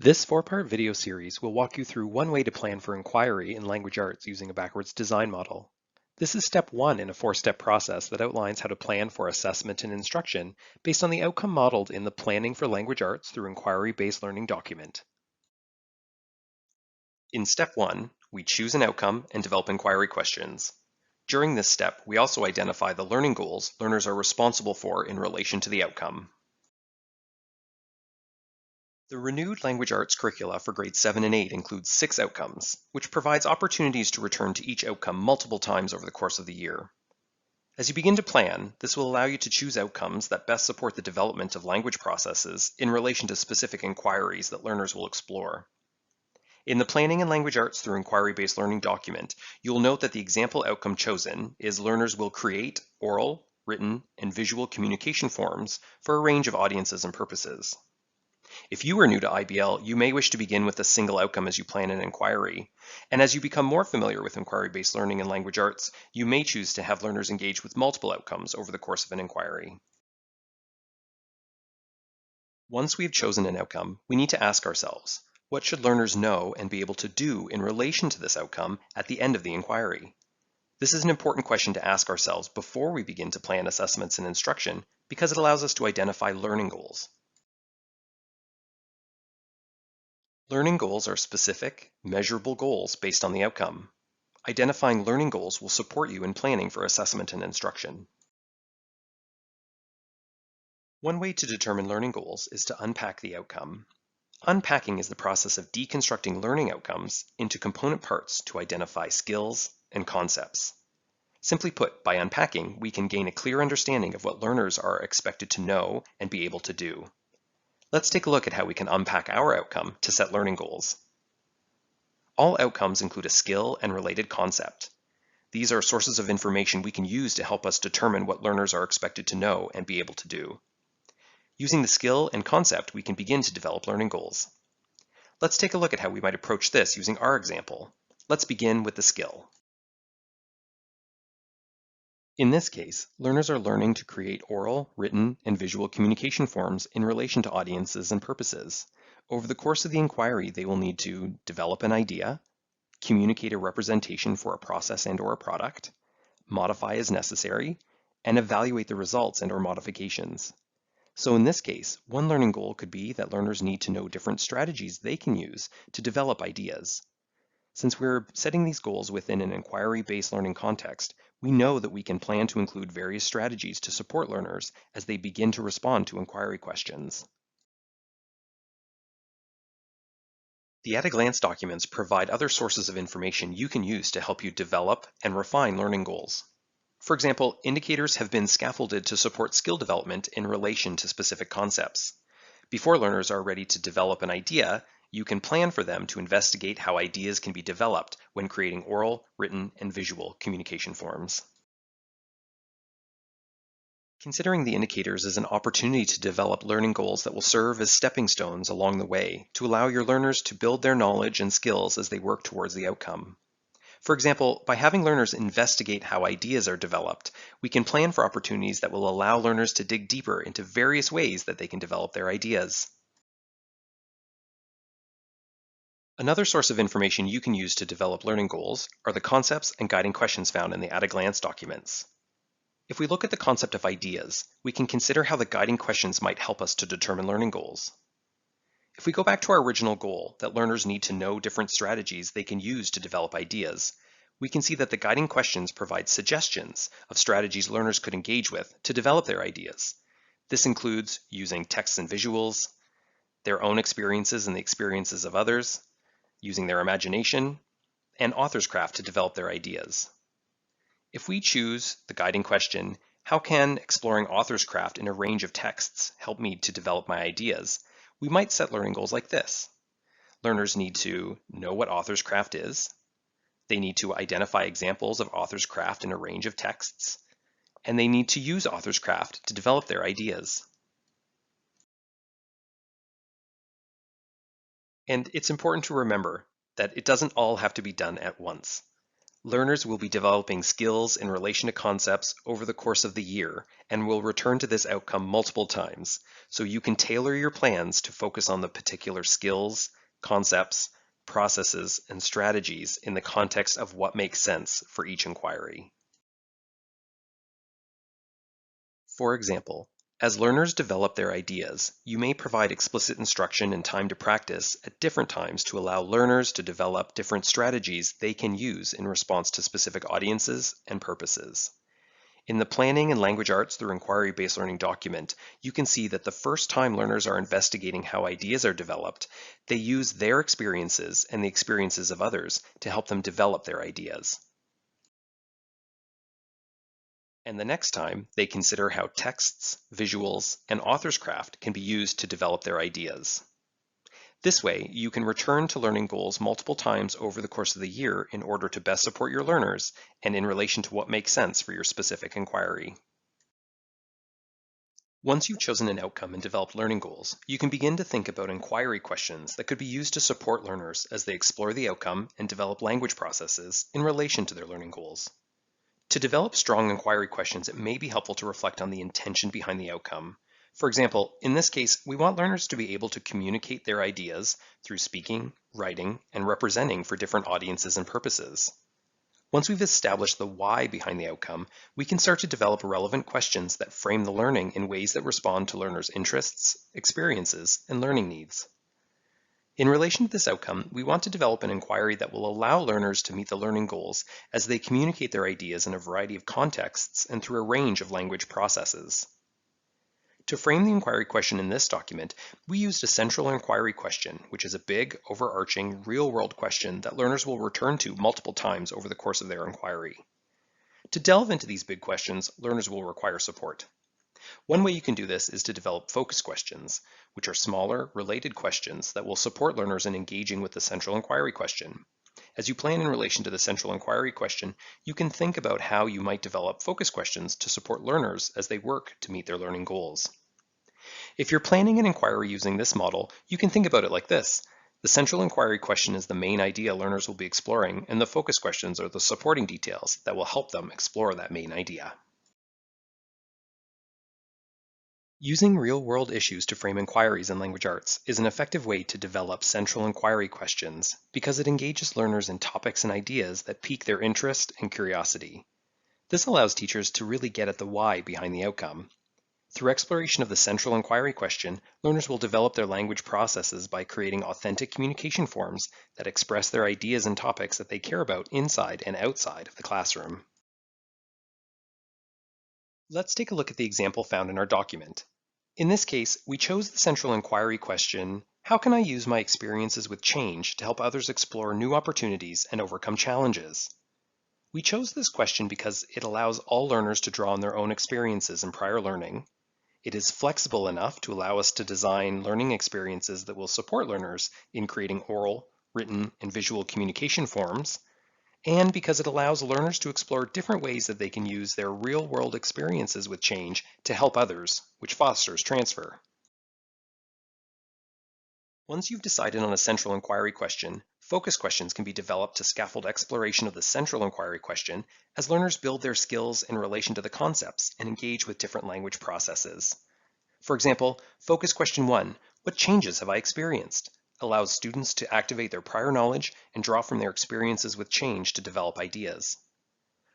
This four-part video series will walk you through one way to plan for inquiry in language arts using a backwards design model. This is step one in a four-step process that outlines how to plan for assessment and instruction based on the outcome modeled in the Planning for Language Arts Through Inquiry-Based Learning document. In step one, we choose an outcome and develop inquiry questions. During this step, we also identify the learning goals learners are responsible for in relation to the outcome. The renewed language arts curricula for grades 7 and 8 includes 6 outcomes, which provides opportunities to return to each outcome multiple times over the course of the year. As you begin to plan, this will allow you to choose outcomes that best support the development of language processes in relation to specific inquiries that learners will explore. In the Planning and Language Arts Through Inquiry-Based Learning document, you will note that the example outcome chosen is learners will create oral, written, and visual communication forms for a range of audiences and purposes. If you are new to IBL, you may wish to begin with a single outcome as you plan an inquiry. And as you become more familiar with inquiry-based learning and language arts, you may choose to have learners engage with multiple outcomes over the course of an inquiry. Once we've chosen an outcome, we need to ask ourselves, what should learners know and be able to do in relation to this outcome at the end of the inquiry? This is an important question to ask ourselves before we begin to plan assessments and instruction because it allows us to identify learning goals. Learning goals are specific, measurable goals based on the outcome. Identifying learning goals will support you in planning for assessment and instruction. One way to determine learning goals is to unpack the outcome. Unpacking is the process of deconstructing learning outcomes into component parts to identify skills and concepts. Simply put, by unpacking, we can gain a clear understanding of what learners are expected to know and be able to do. Let's take a look at how we can unpack our outcome to set learning goals. All outcomes include a skill and related concept. These are sources of information we can use to help us determine what learners are expected to know and be able to do. Using the skill and concept, we can begin to develop learning goals. Let's take a look at how we might approach this using our example. Let's begin with the skill. In this case, learners are learning to create oral, written, and visual communication forms in relation to audiences and purposes. Over the course of the inquiry, they will need to develop an idea, communicate a representation for a process and/or a product, modify as necessary, and evaluate the results and/or modifications. So in this case, one learning goal could be that learners need to know different strategies they can use to develop ideas. Since we're setting these goals within an inquiry-based learning context, we know that we can plan to include various strategies to support learners as they begin to respond to inquiry questions. The at-a-glance documents provide other sources of information you can use to help you develop and refine learning goals. For example, indicators have been scaffolded to support skill development in relation to specific concepts. Before learners are ready to develop an idea, you can plan for them to investigate how ideas can be developed when creating oral, written, and visual communication forms. Considering the indicators is an opportunity to develop learning goals that will serve as stepping stones along the way to allow your learners to build their knowledge and skills as they work towards the outcome. For example, by having learners investigate how ideas are developed, we can plan for opportunities that will allow learners to dig deeper into various ways that they can develop their ideas. Another source of information you can use to develop learning goals are the concepts and guiding questions found in the at-a-glance documents. If we look at the concept of ideas, we can consider how the guiding questions might help us to determine learning goals. If we go back to our original goal, that learners need to know different strategies they can use to develop ideas, we can see that the guiding questions provide suggestions of strategies learners could engage with to develop their ideas. This includes using text and visuals, their own experiences and the experiences of others, using their imagination, and author's craft to develop their ideas. If we choose the guiding question, how can exploring author's craft in a range of texts help me to develop my ideas? We might set learning goals like this. Learners need to know what author's craft is. They need to identify examples of author's craft in a range of texts. And they need to use author's craft to develop their ideas. And it's important to remember that it doesn't all have to be done at once. Learners will be developing skills in relation to concepts over the course of the year and will return to this outcome multiple times, so you can tailor your plans to focus on the particular skills, concepts, processes, and strategies in the context of what makes sense for each inquiry. For example, as learners develop their ideas, you may provide explicit instruction and time to practice at different times to allow learners to develop different strategies they can use in response to specific audiences and purposes. In the Planning and Language Arts through Inquiry-Based Learning document, you can see that the first time learners are investigating how ideas are developed, they use their experiences and the experiences of others to help them develop their ideas. And the next time, they consider how texts, visuals, and author's craft can be used to develop their ideas. This way, you can return to learning goals multiple times over the course of the year in order to best support your learners and in relation to what makes sense for your specific inquiry. Once you've chosen an outcome and developed learning goals, you can begin to think about inquiry questions that could be used to support learners as they explore the outcome and develop language processes in relation to their learning goals. To develop strong inquiry questions, it may be helpful to reflect on the intention behind the outcome. For example, in this case, we want learners to be able to communicate their ideas through speaking, writing, and representing for different audiences and purposes. Once we've established the why behind the outcome, we can start to develop relevant questions that frame the learning in ways that respond to learners' interests, experiences, and learning needs. In relation to this outcome, we want to develop an inquiry that will allow learners to meet the learning goals as they communicate their ideas in a variety of contexts and through a range of language processes. To frame the inquiry question in this document, we used a central inquiry question, which is a big, overarching, real-world question that learners will return to multiple times over the course of their inquiry. To delve into these big questions, learners will require support. One way you can do this is to develop focus questions, which are smaller, related questions that will support learners in engaging with the central inquiry question. As you plan in relation to the central inquiry question, you can think about how you might develop focus questions to support learners as they work to meet their learning goals. If you're planning an inquiry using this model, you can think about it like this. The central inquiry question is the main idea learners will be exploring, and the focus questions are the supporting details that will help them explore that main idea. Using real-world issues to frame inquiries in language arts is an effective way to develop central inquiry questions because it engages learners in topics and ideas that pique their interest and curiosity. This allows teachers to really get at the why behind the outcome. Through exploration of the central inquiry question, learners will develop their language processes by creating authentic communication forms that express their ideas and topics that they care about inside and outside of the classroom. Let's take a look at the example found in our document. In this case, we chose the central inquiry question, how can I use my experiences with change to help others explore new opportunities and overcome challenges? We chose this question because it allows all learners to draw on their own experiences and prior learning. It is flexible enough to allow us to design learning experiences that will support learners in creating oral, written, and visual communication forms, and because it allows learners to explore different ways that they can use their real-world experiences with change to help others, which fosters transfer. Once you've decided on a central inquiry question, focus questions can be developed to scaffold exploration of the central inquiry question as learners build their skills in relation to the concepts and engage with different language processes. For example, focus question 1, what changes have I experienced? Allows students to activate their prior knowledge and draw from their experiences with change to develop ideas.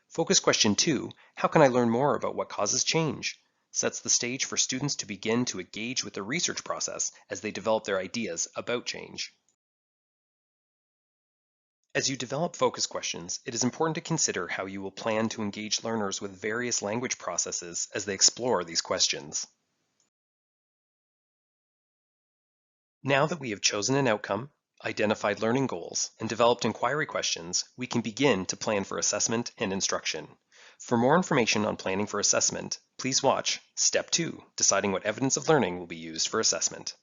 Focus question 2, how can I learn more about what causes change? Sets the stage for students to begin to engage with the research process as they develop their ideas about change. As you develop focus questions, it is important to consider how you will plan to engage learners with various language processes as they explore these questions. Now that we have chosen an outcome, identified learning goals, and developed inquiry questions, we can begin to plan for assessment and instruction. For more information on planning for assessment, please watch Step 2, Deciding what evidence of learning will be used for assessment.